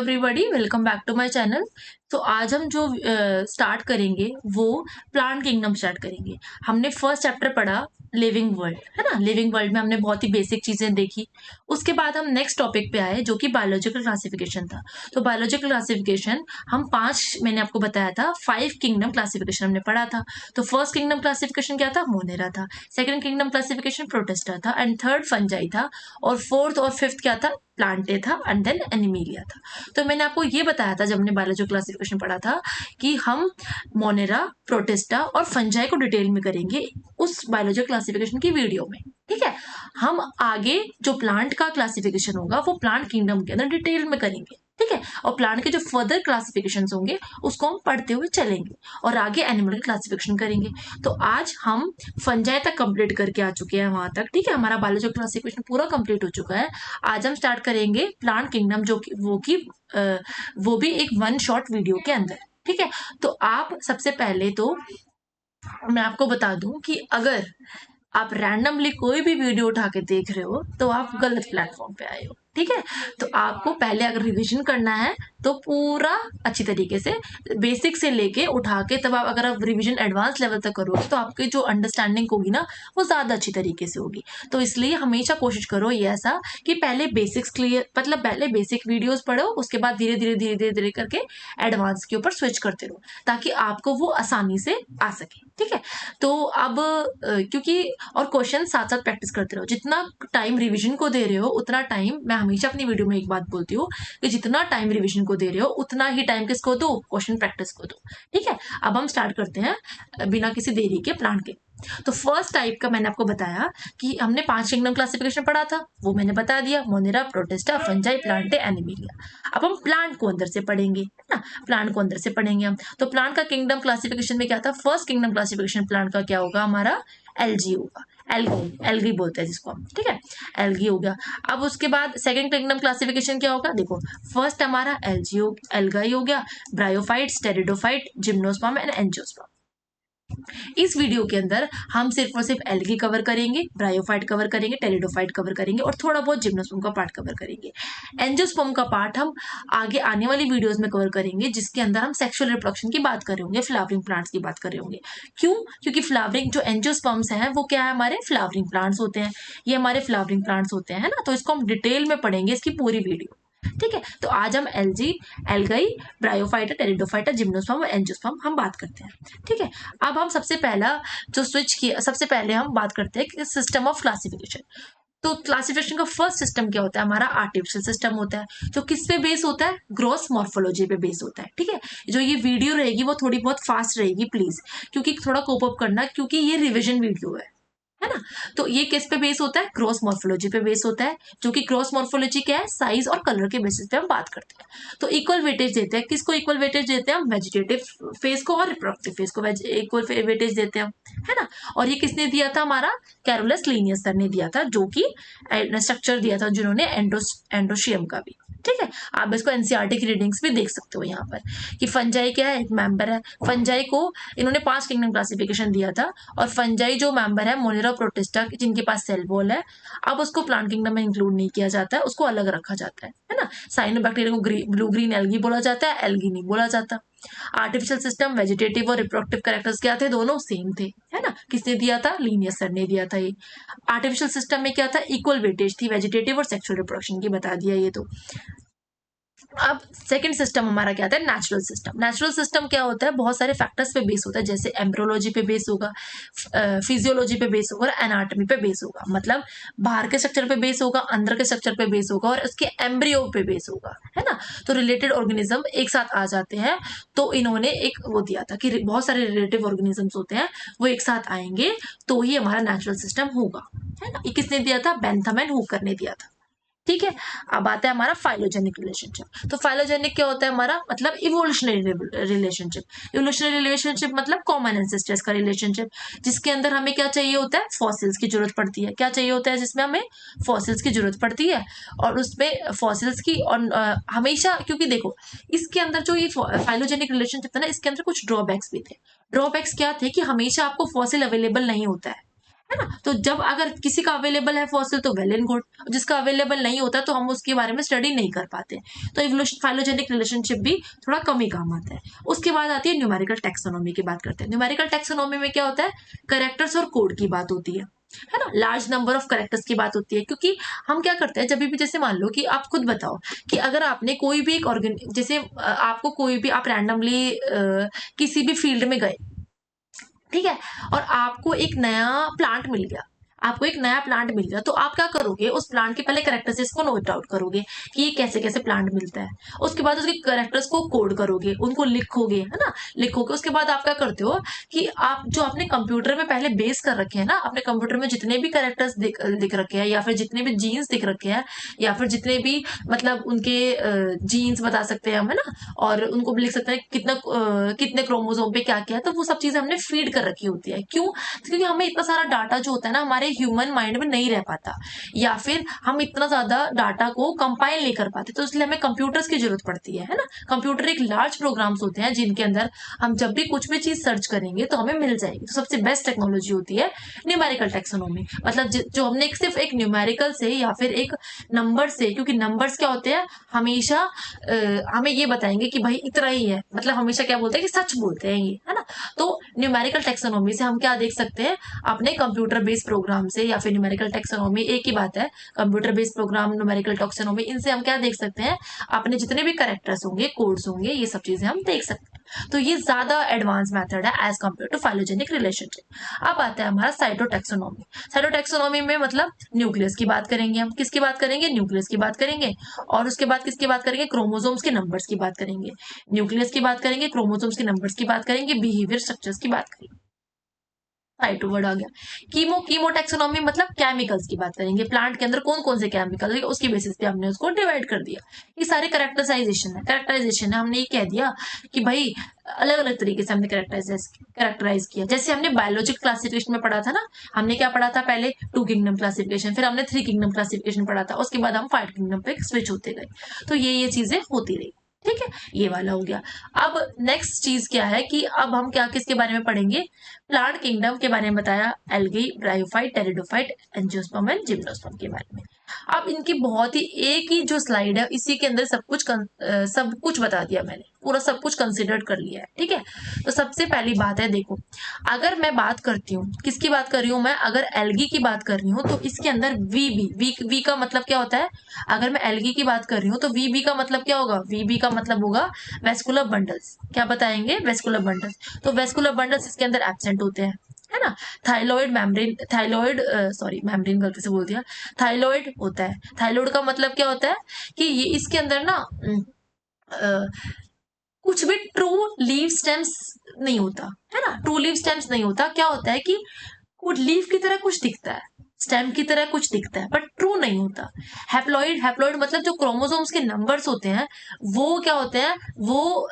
Everybody, welcome back to my channel. तो आज हम जो स्टार्ट करेंगे वो प्लांट किंगडम स्टार्ट करेंगे। हमने फर्स्ट चैप्टर पढ़ा लिविंग वर्ल्ड, है ना। लिविंग वर्ल्ड में हमने बहुत ही बेसिक चीजें देखी। उसके बाद हम नेक्स्ट टॉपिक पे आए जो कि बायोलॉजिकल क्लासिफिकेशन था। तो बायोलॉजिकल क्लासिफिकेशन हम मैंने आपको बताया था 5 किंगडम क्लासिफिकेशन हमने पढ़ा था। तो फर्स्ट किंगडम क्लासिफिकेशन क्या था? मोनेरा था। सेकंड किंगडम क्लासिफिकेशन प्रोटिस्टा था एंड थर्ड फंजाई था। और फोर्थ और फिफ्थ क्या था? प्लांटे था एंड देन एनिमिलिया था। तो मैंने आपको ये बताया था जब हमने बायोलॉजी क्लासिफिकेशन पढ़ा था कि हम मोनेरा, प्रोटिस्टा और फंजाई को डिटेल में करेंगे उस बायोलॉजी क्लासिफिकेशन की वीडियो में। ठीक है, हम आगे जो प्लांट का क्लासिफिकेशन होगा वो प्लांट किंगडम के अंदर डिटेल में करेंगे। ठीक है, और प्लांट के जो फर्दर क्लासिफिकेशन होंगे उसको हम पढ़ते हुए चलेंगे और आगे एनिमल क्लासिफिकेशन करेंगे। तो आज हम फंजाई तक कंप्लीट करके आ चुके हैं वहां तक। ठीक है, हमारा बायोलॉजी क्लासिफिकेशन पूरा कंप्लीट हो चुका है। आज हम स्टार्ट करेंगे प्लांट किंगडम, जो कि वो भी एक वन शॉट वीडियो के अंदर। ठीक है, तो आप सबसे पहले तो मैं आपको बता दूं कि अगर आप रैंडमली कोई भी वीडियो उठा के देख रहे हो तो आप गलत प्लेटफॉर्म पे आए हो। ठीक है, तो आपको पहले अगर रिवीजन करना है तो पूरा अच्छी तरीके से बेसिक से लेके उठा के तब अगर आप रिवीजन एडवांस लेवल तक करोगे तो आपकी जो अंडरस्टैंडिंग होगी ना वो ज्यादा अच्छी तरीके से होगी। तो इसलिए हमेशा कोशिश करो ये ऐसा कि पहले बेसिक्स क्लियर, मतलब पहले बेसिक वीडियोस पढ़ो, उसके बाद धीरे धीरे धीरे धीरे धीरे करके एडवांस के ऊपर स्विच करते रहो ताकि आपको वो आसानी से आ सके। ठीक है, तो अब क्योंकि और क्वेश्चन साथ साथ प्रैक्टिस करते रहो। जितना टाइम रिवीजन को दे रहे हो उतना टाइम, मैं हमेशा अपनी वीडियो में एक बात बोलती हूँ कि जितना टाइम रिवीजन को दे रहे हो उतना ही टाइम किसको दो? क्वेश्चन प्रैक्टिस को दो। ठीक है, अब हम स्टार्ट करते हैं बिना किसी देरी के प्लांट के। तो फर्स्ट टाइप का मैंने आपको बताया कि हमने 5 किंगडम क्लासिफिकेशन पढ़ा था, वो मैंने बता दिया, Monera, protista, fungi, Plantae, Animalia. अब हम प्लांट को अंदर से पढ़ेंगे, है ना। प्लांट को अंदर से पढ़ेंगे हम। तो प्लांट का किंगडम क्लासिफिकेशन में क्या था? फर्स्ट किंगडम क्लासिफिकेशन प्लांट का क्या होगा? हमारा एलजी होगा। एल्गी, एल्गी बोलते हैं जिसको हम। ठीक है, एल्गी हो गया। अब उसके बाद सेकंड किंगडम क्लासिफिकेशन क्या होगा? देखो, फर्स्ट हमारा एल्गी एल्गाई हो गया, ब्रायोफाइट, स्टेरिडोफाइट, जिम्नोस्पर्म एंड एंजियोस्पर्म। इस वीडियो के अंदर हम सिर्फ और सिर्फ एल्गी कवर करेंगे, ब्रायोफाइट कवर करेंगे, टेरिडोफाइट कवर करेंगे और थोड़ा बहुत जिम्नोस्पर्म का पार्ट कवर करेंगे। एंजियोस्पर्म का पार्ट हम आगे आने वाली वीडियोस में कवर करेंगे जिसके अंदर हम सेक्सुअल रिप्रोडक्शन की बात कर रहे होंगे, फ्लावरिंग प्लांट्स की बात कर रहे होंगे। क्यों? क्योंकि फ्लावरिंग जो एंजियोस्पर्म्स हैं वो क्या है? हमारे फ्लावरिंग प्लांट्स होते हैं। ये हमारे फ्लावरिंग प्लांट्स होते हैं, है ना। तो इसको हम डिटेल में पढ़ेंगे, इसकी पूरी वीडियो। ठीक है, तो आज हम LG, algae, bryophyta, pteridophyta, gymnosperm और एंजियोस्पर्म हम बात करते हैं। ठीक है, अब हम सबसे पहला जो स्विच किया, सबसे पहले हम बात करते हैं कि सिस्टम ऑफ क्लासिफिकेशन। तो क्लासिफिकेशन का फर्स्ट सिस्टम क्या होता है? हमारा आर्टिफिशियल सिस्टम होता है, जो किस पे बेस होता है? ग्रॉस मॉर्फोलॉजी पे बेस होता है। ठीक है, जो ये वीडियो रहेगी वो थोड़ी बहुत फास्ट रहेगी प्लीज, क्योंकि थोड़ा कोप अप करना, क्योंकि ये रिविजन वीडियो है ना। तो ये किस पे बेस होता है? क्रॉस मॉर्फोलॉजी पे बेस होता है, जो कि क्रॉस मॉर्फोलॉजी क्या है? साइज और कलर के बेसिस पे हम बात करते हैं। तो इक्वल वेटेज देते हैं, किसको इक्वल वेटेज देते हैं? हम वेजिटेटिव फेज को और रिप्रोडक्टिव फेज को इक्वल वेटेज देते हैं, है ना। और ये किसने दिया था? हमारा कैरोलस लीनियस सर ने दिया था, जो कि स्ट्रक्चर दिया था जिन्होंने एंडोशियम का भी। ठीक है, आप इसको एनसीईआरटी की रीडिंग्स भी देख सकते हो यहाँ पर कि फंजाई क्या है? एक मेंबर है। फंजाई को इन्होंने 5 किंगडम क्लासिफिकेशन दिया था और फंजाई जो मेंबर है मोनेरा, प्रोटिस्टा, जिनके पास सेल वॉल है, अब उसको प्लांट किंगडम में इंक्लूड नहीं किया जाता है, उसको अलग रखा जाता है ना। साइनोबैक्टीरिया को ब्लू ग्रीन एल्गी बोला जाता है, एल्गी नहीं बोला जाता। आर्टिफिशियल सिस्टम, वेजिटेटिव और रिप्रोडक्टिव कैरेक्टर्स क्या थे? दोनों सेम थे, है ना। किसने दिया था? लीनियस सर ने दिया था ये। आर्टिफिशियल सिस्टम में क्या था? इक्वल वेटेज थी वेजिटेटिव और सेक्सुअल रिप्रोडक्शन की, बता दिया ये तो। अब सेकंड सिस्टम हमारा क्या आता है? Natural system. नेचुरल सिस्टम क्या होता है? बहुत सारे फैक्टर्स पे बेस होता है, जैसे एम्ब्रोलॉजी पे बेस होगा, फिजियोलॉजी पे बेस होगा और एनाटॉमी पे बेस होगा। मतलब बाहर के स्ट्रक्चर पे बेस होगा, अंदर के स्ट्रक्चर पे बेस होगा और उसके एम्ब्रियो पे बेस होगा, है ना। तो रिलेटेड ऑर्गेनिज्म एक साथ आ जाते हैं। तो इन्होंने एक वो दिया था कि बहुत सारे रिलेटिव ऑर्गेनिजम्स होते हैं, वो एक साथ आएंगे तो ही हमारा नेचुरल सिस्टम होगा, है ना। ये किसने दिया था? बेंथम एंड हुकर ने दिया था। ठीक है, अब आता है हमारा फाइलोजेनिक रिलेशनशिप। तो फाइलोजेनिक क्या होता है? हमारा मतलब इवोल्यूशनरी रिलेशनशिप। इवोल्यूशनरी रिलेशनशिप मतलब कॉमन एंसेस्टर्स का रिलेशनशिप, जिसके अंदर हमें क्या चाहिए होता है? फॉसिल्स की जरूरत पड़ती है। क्या चाहिए होता है जिसमें हमें? फॉसिल्स की जरूरत पड़ती है। और उसमें फॉसिल्स की और हमेशा, क्योंकि देखो इसके अंदर जो ये फाइलोजेनिक रिलेशनशिप था ना, इसके अंदर कुछ ड्रॉबैक्स भी थे। ड्रॉबैक्स क्या थे? कि हमेशा आपको फॉसिल अवेलेबल नहीं होता है है ना। तो जब अगर किसी का अवेलेबल है फॉसिल तो वेल एंड गुड, जिसका अवेलेबल नहीं होता तो हम उसके बारे में स्टडी नहीं कर पाते, तो इवोल्यूशन फाइलोजेनिक रिलेशनशिप भी थोड़ा कम ही काम आता है। उसके बाद आती है न्यूमेरिकल टैक्सोनॉमी की बात करते हैं। न्यूमेरिकल टैक्सोनॉमी में क्या होता है, कैरेक्टर्स और कोड की बात होती है ना, लार्ज नंबर ऑफ कैरेक्टर्स की बात होती है। क्योंकि हम क्या करते हैं, जब भी जैसे मान लो कि आप खुद बताओ कि अगर आपने कोई भी एक जैसे आपको कोई भी आप रैंडमली किसी भी फील्ड में गए, ठीक है, और आपको एक नया प्लांट मिल गया, आपको एक नया प्लांट मिल गया, तो आप क्या करोगे, उस प्लांट के पहले कैरेक्टरिस्टिक्स को नोट आउट करोगे कि ये कैसे कैसे प्लांट मिलता है। उसके बाद उसके कैरेक्टर्स को कोड करोगे, उनको लिखोगे, है ना, लिखोगे। उसके बाद आप क्या करते हो कि आप जो अपने कंप्यूटर में पहले बेस कर रखे हैं ना, अपने कंप्यूटर में जितने भी कैरेक्टर्स दिख रखे हैं, या फिर जितने भी जीन्स दिख रखे हैं, या फिर जितने भी मतलब उनके जीन्स बता सकते हैं हम, है ना, और उनको भी लिख सकते हैं कितने क्रोमोसोम पे क्या क्या है, तो वो सब चीजें हमने फीड कर रखी होती है। क्यों? क्योंकि हमें इतना सारा डाटा जो होता है ना हमारे ह्यूमन माइंड में नहीं रह पाता, या फिर हम इतना ज्यादा डाटा को कंपाइल नहीं कर पाते, तो इसलिए हमें कंप्यूटर्स की जरूरत पड़ती है ना। कंप्यूटर एक लार्ज प्रोग्राम्स होते हैं जिनके अंदर हम जब भी कुछ भी चीज सर्च करेंगे तो हमें मिल जाएगी। तो सबसे बेस्ट टेक्नोलॉजी होती है न्यूमेरिकल टैक्सोनॉमी, मतलब जो हमने सिर्फ एक न्यूमेरिकल से या फिर एक नंबर से, क्योंकि नंबर्स क्या होते हैं, हमेशा हमें ये बताएंगे कि भाई इतना ही है, मतलब हमेशा क्या बोलते हैं कि सच बोलते हैं ये, है ना। तो न्यूमेरिकल टैक्सोनॉमी से हम क्या देख सकते हैं, अपने कंप्यूटर बेस्ड प्रोग्राम से, या फिर न्यूमेरिकल टैक्सोनॉमी एक ही बात है, computer based program, numerical taxonomy, इनसे हम क्या देख सकते हैं, अपने जितने भी कैरेक्टर्स होंगे, कोड्स होंगे, ये सब चीजें हम देख सकते हैं। तो ये ज्यादा एडवांस मेथड है as compare to phylogenic relationship. अब आता है हमारा साइटोटैक्सोनॉमी। साइटोटैक्सोनॉमी में मतलब न्यूक्लियस की बात करेंगे हम, किसकी बात करेंगे, न्यूक्लियस की बात करेंगे, और उसके बाद किसकी बात करेंगे, क्रोमोसोम्स के नंबर्स की बात करेंगे। न्यूक्लियस की बात करेंगे, क्रोमोसोम्स के नंबर्स की बात करेंगे, बिहेवियर स्ट्रक्चर्स की बात करेंगे। साइटो वर्ड आ गया। कीमो टैक्सोनॉमी मतलब केमिकल्स की बात करेंगे, प्लांट के अंदर कौन कौन से केमिकल है उसकी बेसिस पे हमने उसको डिवाइड कर दिया। ये सारे कैरेक्टराइजेशन है, हमने ये कह दिया कि भाई अलग अलग तरीके से हमने कैरेक्टराइज किया। जैसे हमने बायोलॉजिकल क्लासिफिकेशन में पढ़ा था ना, हमने क्या पढ़ा था, पहले 2 किंगडम क्लासिफिकेशन, फिर हमने 3 किंगडम क्लासिफिकेशन पढ़ा था, उसके बाद हम 5 किंगडम पे स्विच होते गए। तो ये चीजें होती रही, ठीक है, ये वाला हो गया। अब नेक्स्ट चीज क्या है कि अब हम क्या किसके बारे में पढ़ेंगे, प्लांट किंगडम के बारे में बताया, algae, bryophyte, pteridophyte, angiosperm and gymnosperm के बारे में। अब इनकी बहुत ही एक ही जो स्लाइड है इसी के अंदर सब कुछ बता दिया मैंने, पूरा सब कुछ कंसिडर कर लिया है, ठीक है। तो सबसे पहली बात है, देखो, अगर मैं बात करती हूँ, किसकी बात कर रही हूँ मैं, अगर एल्गी की बात कर रही हूँ तो इसके अंदर वी का मतलब क्या होता है, अगर मैं एल्गी की बात कर रही हूँ तो वी का मतलब क्या होगा, वी का मतलब होगा वेस्कुलर बंडल्स। क्या बताएंगे, वेस्कुलर बंडल्स। तो वेस्कुलर बंडल्स इसके अंदर एब्सेंट होते हैं, है ना। सॉरी मेम्ब्रेन गलती से बोल दिया, थाइलॉइड होता है। थाइलॉइड का मतलब क्या होता है कि ये इसके अंदर ना कुछ भी ट्रू लीव स्टेम्स नहीं होता, है ना, ट्रू लीव स्टेम्स नहीं होता। क्या होता है कि लीफ की तरह कुछ दिखता है, स्टेम की तरह कुछ दिखता है, बट ट्रू नहीं होता। हैप्लॉइड मतलब जो क्रोमोसोम्स के नंबर्स होते हैं वो क्या होते हैं, वो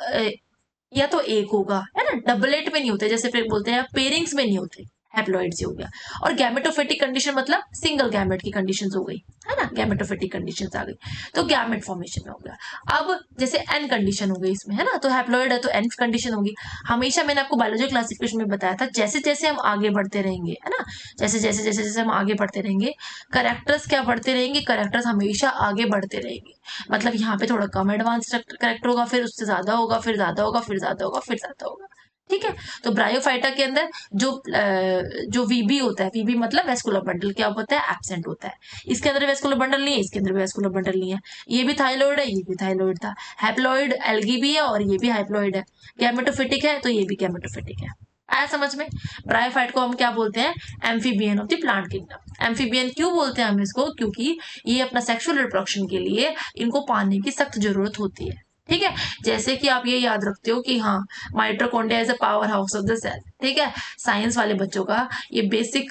या तो एक होगा, है ना, डबलेट में नहीं होते, जैसे फिर बोलते हैं पेयरिंग्स में नहीं होते, हैप्लॉइड से हो गया। और गैमेटोफिटिक कंडीशन मतलब सिंगल गैमेट की कंडीशन हो गई, है ना, गैमेटोफिटिक कंडीशन आ गई, तो गैमेट फॉर्मेशन में हो गया। अब जैसे एन कंडीशन हो गई इसमें, है ना, तो हैप्लॉइड है तो एन कंडीशन होगी। हमेशा मैंने आपको बायोलॉजी क्लासिफिकेशन में बताया था, जैसे जैसे हम आगे बढ़ते रहेंगे, है ना, जैसे हम आगे बढ़ते रहेंगे, करेक्टर्स क्या बढ़ते रहेंगे, करेक्टर्स हमेशा आगे बढ़ते रहेंगे। मतलब यहाँ पे थोड़ा कम एडवांस करेक्टर होगा, फिर उससे ज्यादा होगा, फिर ज्यादा होगा, फिर ज्यादा होगा, फिर ज्यादा होगा, ठीक है। तो ब्रायोफाइटा के अंदर जो वीबी होता है, वीबी मतलब वेस्कुलर बंडल, क्या होता है, एब्सेंट होता है। इसके अंदर वेस्कुलर बंडल नहीं है, इसके अंदर वेस्कुलर बंडल नहीं है। ये भी थाइलॉइड है, ये भी थाइलॉइड था। हैप्लॉइड एल्गी भी है और ये भी हैप्लॉइड है। गैमेटोफिटिक है तो ये भी गैमेटोफिटिक है। आया समझ में। ब्रायोफाइट को हम क्या बोलते हैं, amphibian of the plant kingdom. Amphibian क्यों बोलते हैं हम इसको, क्योंकि ये अपना सेक्सुअल रिप्रोडक्शन के लिए इनको पानी की सख्त जरूरत होती है, ठीक है। जैसे कि आप ये याद रखते हो कि हाँ, mitochondria is a power house of the cell, ठीक है। साइंस वाले बच्चों का ये बेसिक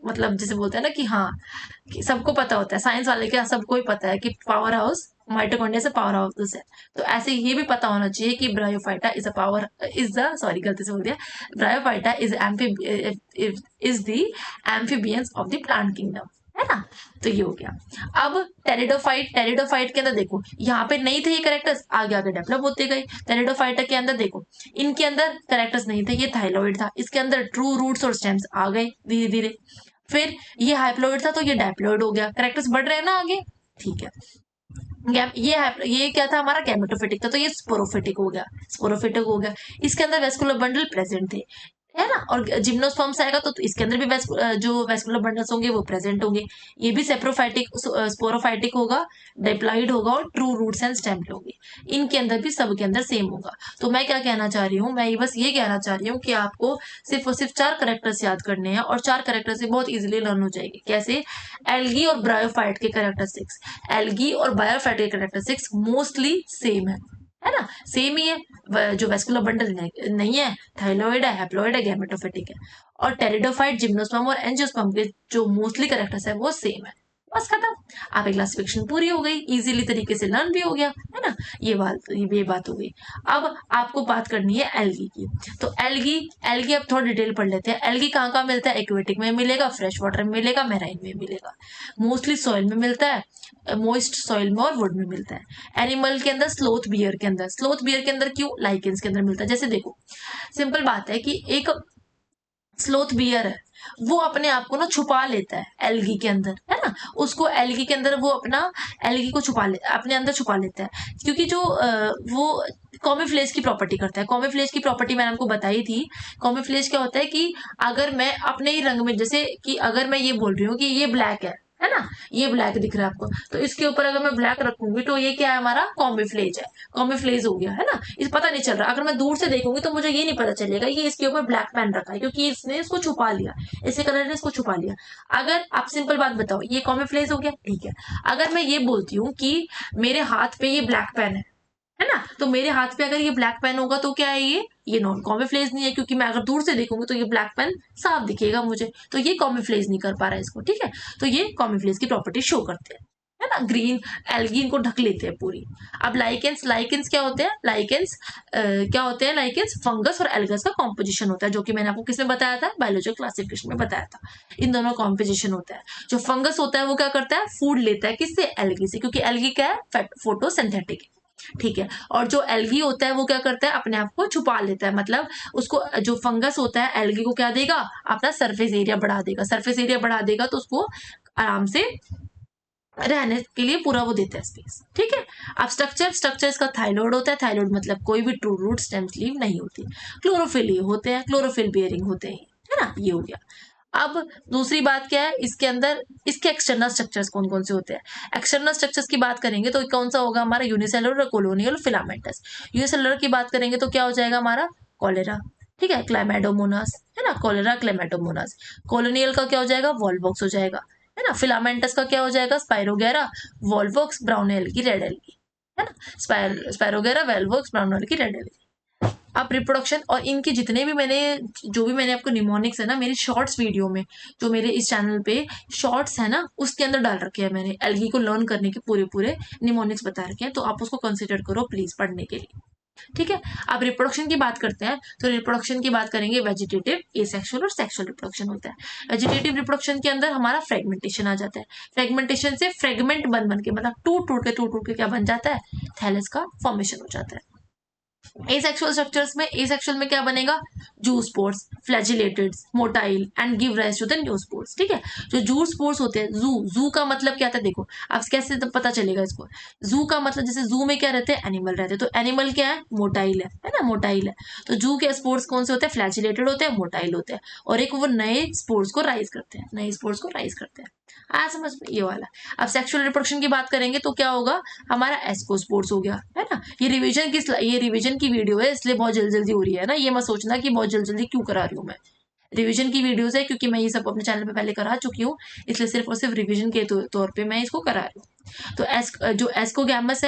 मतलब जैसे बोलते हैं ना कि हाँ, कि सबको पता होता है, साइंस वाले क्या सबको ही पता है कि पावर हाउस माइटोकॉन्ड्रिया से पावर हाउस द सेल। तो ऐसे ये भी पता होना चाहिए कि ब्रायोफाइटा इज द सॉरी गलती से बोल दिया, bryophyta is the amphibians of the plant kingdom, है ना। तो ये हो गया। अब टेरिडोफाइट के अंदर देखो, यहाँ पे नहीं थे ये कैरेक्टर्स, आगे आगे डेवलप होते गए। टेरिडोफाइटा के अंदर देखो, इनके अंदर कैरेक्टर्स नहीं थे, ये थाइलॉइड था, इसके अंदर ट्रू रूट्स और स्टेम्स आ गए धीरे धीरे। फिर ये हाइप्लॉइड था तो ये डाइप्लॉइड हो गया, कैरेक्टर्स बढ़ रहे हैं ना आगे, ठीक है। ये क्या था हमारा, गैमेटोफिटिक था, तो ये स्पोरोफिटिक हो गया, स्पोरोफिटिक हो गया। इसके अंदर वेस्कुलर बंडल प्रेजेंट थे, है ना, और जिम्नोस्पर्म्स आएगा तो इसके अंदर भी जो वेस्कुलर बंडल्स होंगे वो प्रेजेंट होंगे। ये भी सेप्रोफाइटिक स्पोरोफाइटिक होगा, डिप्लॉइड होगा और ट्रू रूट्स एंड स्टेम होंगे। इनके अंदर भी सबके अंदर सेम होगा। तो मैं क्या कहना चाह रही हूँ, मैं बस ये कहना चाह रही हूँ कि आपको सिर्फ और सिर्फ 4 करेक्टर्स याद करने हैं और 4 करेक्टर से बहुत इजीली लर्न हो जाएगी। कैसे? एल्गी और ब्रायोफाइट के करेक्टरिस्टिक्स, एल्गी और बायोफाइट के करेक्टरिस्टिक्स मोस्टली सेम है ना, सेम ही है। जो वेस्कुलर बंडल नहीं है, थाइलॉइड है, हैप्लॉइड है, गैमेटोफिटिक है। और टेरिडोफाइट, जिम्नोस्पर्म और एंजियोस्पर्म के जो मोस्टली करेक्टर्स है वो सेम है। बस खत्म, आपकी क्लासिफिकेशन पूरी हो गई, इजीली तरीके से लर्न भी हो गया, है ना। ये बात हो गई। अब आपको बात करनी है एल्गी की। तो एल्गी एल्गी अब थोड़ा डिटेल पढ़ लेते हैं। एल्गी कहाँ कहाँ मिलता है? एक्वेटिक में मिलेगा, फ्रेश वाटर में मिलेगा, मैराइन में मिलेगा, मोस्टली सॉइल में मिलता है, मोइस्ट सॉइल में और वुड में मिलता है। एनिमल के अंदर स्लोथ बियर के अंदर, स्लोथ बियर के अंदर क्यों? लाइकेंस के अंदर मिलता है। जैसे देखो, सिंपल बात है कि एक स्लोथ बियर है, वो अपने आप को ना छुपा लेता है एल्गी के अंदर, है ना, उसको एल्गी के अंदर वो अपना एल्गी को छुपा ले अपने अंदर छुपा लेता है, क्योंकि जो वो कॉमीफ्लेज की प्रॉपर्टी करता है। कॉमीफ्लेज की प्रॉपर्टी मैंने आपको बताई थी। कॉमीफ्लेज क्या होता है कि अगर मैं अपने ही रंग में, जैसे कि अगर मैं ये बोल रही हूँ कि ये ब्लैक है ना, ये ब्लैक दिख रहा है आपको, तो इसके ऊपर अगर मैं ब्लैक रखूंगी तो ये क्या है, हमारा कॉमीफ्लेज है, कॉमीफ्लेज हो गया, है ना। इस पता नहीं चल रहा, अगर मैं दूर से देखूंगी तो मुझे ये नहीं पता चलेगा कि इसके ऊपर ब्लैक पेन रखा है, क्योंकि इसने इसको छुपा लिया, इसी कलर ने इसको छुपा लिया। अगर आप सिंपल बात बताओ, ये कॉमीफ्लेज हो गया, ठीक है। अगर मैं ये बोलती हूँ कि मेरे हाथ पे ये ब्लैक पेन है ना, तो मेरे हाथ पे अगर ये ब्लैक पेन होगा तो क्या है, ये नॉन कॉमीफ्लेज नहीं है, क्योंकि मैं अगर दूर से देखूंगी तो ये ब्लैक पेन साफ दिखेगा मुझे, तो ये कॉमीफ्लेज नहीं कर पा रहा है इसको, ठीक है। तो ये कॉमीफ्लेज की प्रॉपर्टी शो करते हैं, है ना। ग्रीन एल्गी इनको ढक लेते हैं पूरी। अब लाइकेंस, लाइकेंस क्या होते हैं? लाइकेंस क्या होते हैं? लाइकेंस फंगस और एल्गस का कॉम्पोजिशन होता है, जो कि मैंने आपको किसमें बताया था, बायोलॉजिकल क्लासिफिकेशन में बताया था। इन दोनों कॉम्पोजिशन होता है। जो फंगस होता है वो क्या करता है, फूड लेता है, किससे? एल्गी से, क्योंकि एल्गी क्या है, फोटोसिंथेटिक, ठीक है। और जो एल्गी होता है वो क्या करता है, अपने आप को छुपा लेता है, मतलब उसको, जो फंगस होता है एल्गी को क्या देगा, अपना सरफेस एरिया बढ़ा देगा, सरफेस एरिया बढ़ा देगा तो उसको आराम से रहने के लिए पूरा वो देता है स्पेस, ठीक है। अब स्ट्रक्चर इसका थाइलॉइड होता है। थाइलॉइड मतलब कोई भी ट्रू रूट स्टेम लीव नहीं होती। क्लोरोफिल ये होते हैं, क्लोरोफिल बियरिंग होते हैं, है ना, ये हो गया। अब दूसरी बात क्या है, इसके अंदर इसके एक्सटर्नल स्ट्रक्चर्स कौन कौन से होते हैं? एक्सटर्नल स्ट्रक्चर्स की बात करेंगे तो कौन सा होगा हमारा, यूनिसेलुलर, कॉलोनियल, फिलामेंटस। यूनिसेलुलर की बात करेंगे तो क्या हो जाएगा हमारा, कॉलेरा, ठीक है, क्लाइमेडोमोनास, है ना, कॉलेरा क्लाइमेडोमोनास। कॉलोनियल का क्या हो जाएगा, वॉल्वॉक्स हो जाएगा, है ना। फिलामेंटस का क्या हो जाएगा, spirogyra, volvox, brown algae, red algae, है ना। Spirogyra, volvox, brown algae, red algae. अब रिप्रोडक्शन और इनके जितने भी मैंने, जो भी मैंने आपको निमोनिक्स है ना, मेरी शॉर्ट्स वीडियो में, जो मेरे इस चैनल पे शॉर्ट्स है ना, उसके अंदर डाल रखे हैं मैंने, एल्गी को लर्न करने के पूरे पूरे निमोनिक्स बता रखे हैं, तो आप उसको कंसिडर करो प्लीज पढ़ने के लिए, ठीक है। अब रिप्रोडक्शन की बात करते हैं, तो रिप्रोडक्शन की बात करेंगे, वेजिटेटिव, एसेक्सुअल और सेक्सुअल रिप्रोडक्शन होता है। वेजिटेटिव रिप्रोडक्शन के अंदर हमारा फ्रेगमेंटेशन आ जाता है। फ्रेगमेंटेशन से फ्रेगमेंट बन के, मतलब टूट टूट के क्या बन जाता है, थैलस का फॉर्मेशन हो जाता है। एसेक्सुअल स्ट्रक्चर्स में, एसेक्सुअल में क्या बनेगा, zoospores, flagellated, motile and give rise to the new spores, ठीक है। जो जू स्पोर्स होते हैं, जू का मतलब क्या था, देखो अब कैसे पता चलेगा इसको। जू का मतलब, जैसे जू में क्या रहते हैं, एनिमल रहते हैं, तो एनिमल क्या है, मोटाइल है ना, मोटाइल है। तो जू के स्पोर्स कौन से होते हैं, फ्लैजिलेटेड होते हैं, मोटाइल होते हैं, और एक वो नए स्पोर्स को राइज करते हैं, नए स्पोर्स को राइज करते हैं। आया समझ में, ये वाला। अब सेक्सुअल रिप्रोडक्शन की बात करेंगे तो क्या होगा, हमारा एस्कोस्पोर्स हो गया, है ना। ये रिवीजन की वीडियो है, इसलिए बहुत जल्दी जल्दी हो रही है ना, ये मत सोचना कि बहुत जल्दी जल्दी क्यों करा रही हूँ मैं। रिवीजन की वीडियोस है, क्योंकि मैं ये सब अपने चैनल पे पहले करा चुकी हूँ, इसलिए सिर्फ और सिर्फ रिवीजन के तौर पे मैं इसको करा रही हूँ। तो जो एस्कोगैमस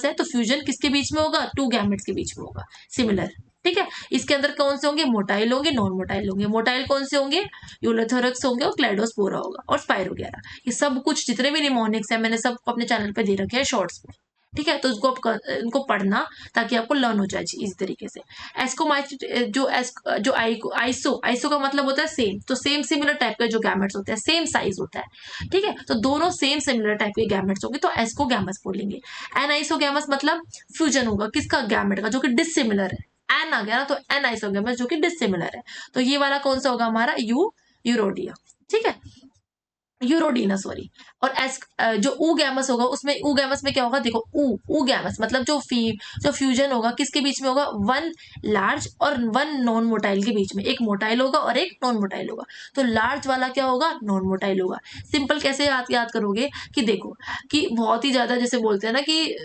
है तो फ्यूजन किसके बीच में होगा, 2 गैमेट्स के बीच में होगा, सिमिलर, ठीक है। इसके अंदर कौन से होंगे, मोटाइल होंगे, नॉन मोटाइल होंगे। मोटाइल कौन से होंगे, यूलोथोरक्स होंगे और क्लेडोस्पोरा होगा और स्पाइरोगेरा। ये सब कुछ जितने भी निमोनिक्स है मैंने सब अपने चैनल पे दे रखे हैं शॉर्ट्स में, ठीक है। तो इनको पढ़ना ताकि आपको लर्न हो जाए इस तरीके से। जो आइसो का मतलब होता है सेम, तो सेम सिमिलर टाइप के जो गैमेट्स होते हैं, सेम साइज होता है, ठीक है। तो दोनों सेम सिमिलर टाइप के गैमेट्स होंगे तो एस्कोगैमस बोलेंगे। एनाइसोगैमस मतलब फ्यूजन होगा किसका, गैमेट का, जो कि डिसिमिलर है। एन आ गया ना, तो एनाइसोगैमस जो कि डिसिमिलर है। तो ये वाला कौन सा होगा हमारा, यूरोडिया, ठीक है, यूरोडीना सॉरी। और एस जो ऊ गैमस होगा उसमें, ऊ गैमस में क्या होगा, देखो ऊ गैमस मतलब जो फ्यूजन होगा किसके बीच में होगा, वन लार्ज और वन नॉन मोटाइल के बीच में, एक मोटाइल होगा और एक नॉन मोटाइल होगा। तो लार्ज वाला क्या होगा, नॉन मोटाइल होगा। सिंपल कैसे याद करोगे कि देखो कि बहुत ही ज्यादा जैसे बोलते हैं ना कि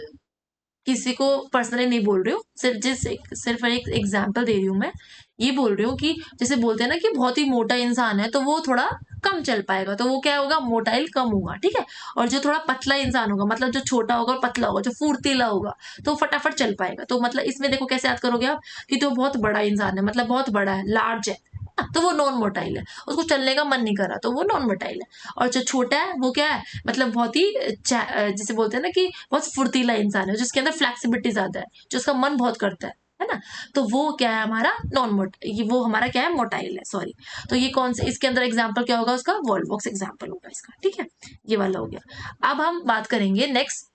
किसी को पर्सनली नहीं बोल रही हूँ, सिर्फ एक एग्जाम्पल दे रही हूँ मैं। ये बोल रही हूँ कि जैसे बोलते हैं ना कि बहुत ही मोटा इंसान है तो वो थोड़ा कम चल पाएगा, तो वो क्या होगा, मोटाइल कम होगा, ठीक है। और जो थोड़ा पतला इंसान होगा, मतलब जो छोटा होगा और पतला होगा, जो फुर्तीला होगा, तो वो फटाफट चल पाएगा। तो मतलब इसमें देखो कैसे याद करोगे आप कि तो बहुत बड़ा इंसान है, मतलब बहुत बड़ा है, लार्ज है ना, तो वो नॉन मोटाइल है, उसको चलने का मन नहीं कर रहा तो वो नॉन मोटाइल है। और जो छोटा है वो क्या है, मतलब बहुत ही जैसे बोलते हैं ना कि बहुत फुर्तीला इंसान है, जिसके अंदर फ्लेक्सिबिलिटी ज्यादा है, जो उसका मन बहुत करता है ना, तो वो क्या है हमारा नॉन मोट ये वो हमारा क्या है, मोटाइल है, सॉरी। तो ये कौन से इसके अंदर एग्जाम्पल क्या होगा, उसका वॉलबॉक्स एग्जाम्पल होगा इसका, ठीक है। ये वाला हो गया। अब हम बात करेंगे नेक्स्ट,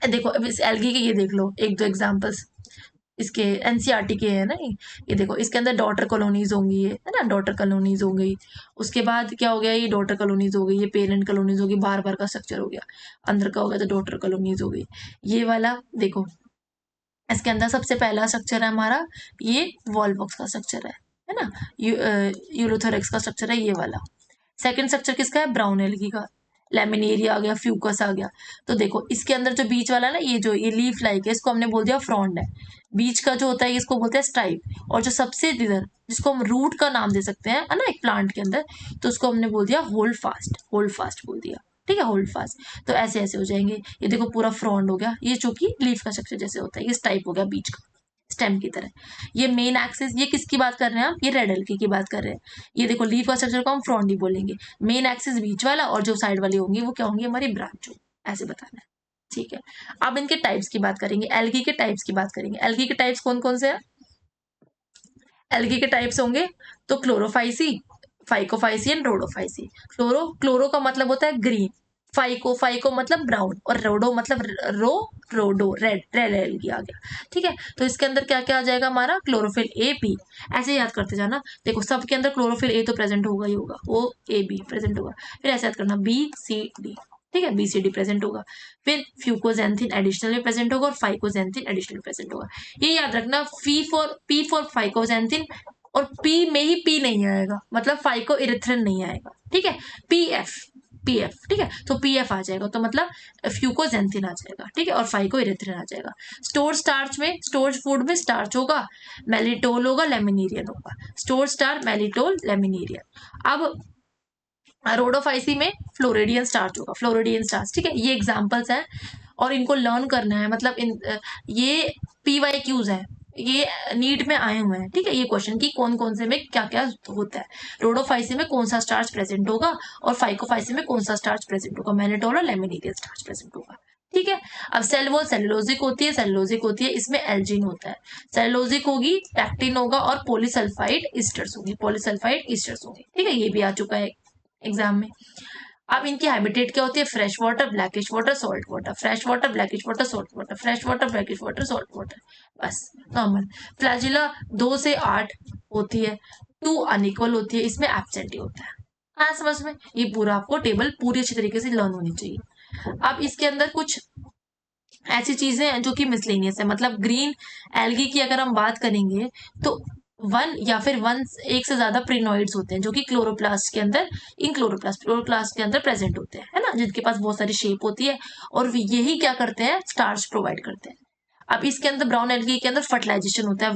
देखो अब इस एल्गी के ये देख लो एक दो एग्जाम्पल्स, इसके एनसीईआरटी के है ना ये देखो इसके अंदर डॉटर कॉलोनीज होंगी, ये है ना, डॉटर कॉलोनीज हो गई। उसके बाद क्या हो गया, ये डॉटर कॉलोनीज हो गई, ये पेरेंट कॉलोनीज होगी, बार बार का स्ट्रक्चर हो गया। अंदर का हो गया तो डॉटर कॉलोनीज हो गई। ये वाला देखो, इसके अंदर सबसे पहला स्ट्रक्चर है हमारा ये वॉलबॉक्स का स्ट्रक्चर है ना, यूरोथोरेक्स का स्ट्रक्चर है ये वाला। सेकंड स्ट्रक्चर किसका है, ब्राउन एल्गी का, लेमिनेरिया आ गया, फ्यूकस आ गया। तो देखो इसके अंदर जो बीच वाला ना, ये लीफ लाइक है, इसको हमने बोल दिया फ्रॉन्ड है। बीच का जो होता है इसको बोलते हैं स्टाइप, और जो सबसे इधर जिसको हम रूट का नाम दे सकते हैं है ना एक प्लांट के अंदर, तो उसको हमने बोल दिया होल्ड फास्ट बोल दिया, ठीक है, होल्ड फास्ट। तो ऐसे ऐसे हो जाएंगे, ये देखो पूरा फ्रॉन्ड हो गया, ये जो कि लीफ का स्ट्रक्चर जैसे होता है, ये टाइप हो गया बीच का, स्टेम की तरह। ये मेन एक्सिस, ये किसकी बात कर रहे हैं आप, ये रेड एल्गी की बात कर रहे हैं। ये देखो लीफ का स्ट्रक्चर को हम फ्रॉन्डी बोलेंगे, मेन एक्सिस बीच वाला, और जो साइड वाली होंगी वो क्या होंगी, हमारी ब्रांच हो, ऐसे बताना है, ठीक है। अब इनके टाइप्स की बात करेंगे, एल्गी के टाइप्स की बात करेंगे। एल्गी के टाइप्स कौन कौन से हैं, एल्गी के टाइप्स होंगे तो क्लोरोफाइसी, फाइकोफाइसी एंड रोडोफाइसी। क्लोरो का मतलब होता है ग्रीन, फाइको मतलब ब्राउन, और रोडो मतलब रोडो रेड एल्गी आ गया, ठीक है। तो इसके अंदर क्या क्या आ जाएगा हमारा, क्लोरोफिल ए बी, ऐसे याद करते जाना। देखो सबके अंदर क्लोरोफिल ए तो प्रेजेंट होगा ही होगा, ओ ए बी प्रेजेंट होगा, फिर ऐसे याद करना बी सी डी, ठीक है, बी सी डी प्रेजेंट होगा। फिर फ्यूकोजेंथिन एडिशनल में प्रेजेंट होगा और फाइकोजेंथिन एडिशनल प्रेजेंट होगा। ये याद रखना, पी फॉर फाइकोजेंथिन, और पी में ही पी नहीं आएगा, मतलब फाइको इरिथ्रिन नहीं आएगा, ठीक है। पीएफ पीएफ, ठीक है, तो पीएफ आ जाएगा तो मतलब फ्यूकोजेंथिन आ जाएगा, ठीक है, और फाइको इरिथ्रिन आ जाएगा। स्टोर स्टार्च में, स्टोर फूड में स्टार्च होगा, मेलिटोल होगा, लेमिनेरियन होगा, स्टोर स्टार मेलिटोल लेमिनेरियन। अब रोडोफाइसी में फ्लोरिडियन स्टार्च होगा, फ्लोरिडियन स्टार्च, ठीक है। ये एग्जांपल्स हैं और इनको लर्न करना है, मतलब ये PYQs है, ये नीट में आए हुए हैं, ठीक है, ये क्वेश्चन की कौन कौन से में क्या क्या होता है, रोडोफाइसी में कौन सा स्टार्च प्रेजेंट होगा, और फाइकोफाइसी में कौन सा स्टार्च प्रेजेंट होगा, मैनिटोल और लेमिनेरियन स्टार्च प्रेजेंट होगा, ठीक है। अब सेल वॉल सेलुलोजिक होती है, सेलुलोजिक होती है, इसमें एल्जीन होता है। सेलुलोजिक होगी, पैक्टिन होगा, और पॉलीसल्फाइड ईस्टर्स होंगे, पॉलीसल्फाइड ईस्टर्स होंगे, ठीक है, ये भी आ चुका है एग्जाम में। अब इनकी हैबिटेट क्या होती है, fresh water, blackish water, salt water, fresh water, blackish water, salt water, fresh water, blackish water, salt water, बस नॉर्मल। फ्लैजिला 2 से 8 होती है, 2 अनइक्वल होती है, इसमें एब्सेंट ही होता है। हाँ समझ में, ये पूरा आपको टेबल पूरी अच्छी तरीके से लर्न होनी चाहिए। अब इसके अंदर कुछ ऐसी चीजें हैं जो कि मिसलेनियस है, मतलब ग्रीन एल्गी की अगर हम बात करेंगे तो वन या फिर वन एक से ज्यादा प्रिनोइड्स होते हैं जो कि क्लोरोप्लास्ट के अंदर, इन क्लोरोप्लास्ट के अंदर प्रेजेंट होते हैं, है ना, जिनके पास बहुत सारी शेप होती है, और यही क्या करते हैं, स्टार्च प्रोवाइड करते हैं। अब इसके अंदर ब्राउन एल्गी के अंदर फर्टिलाइजेशन होता है,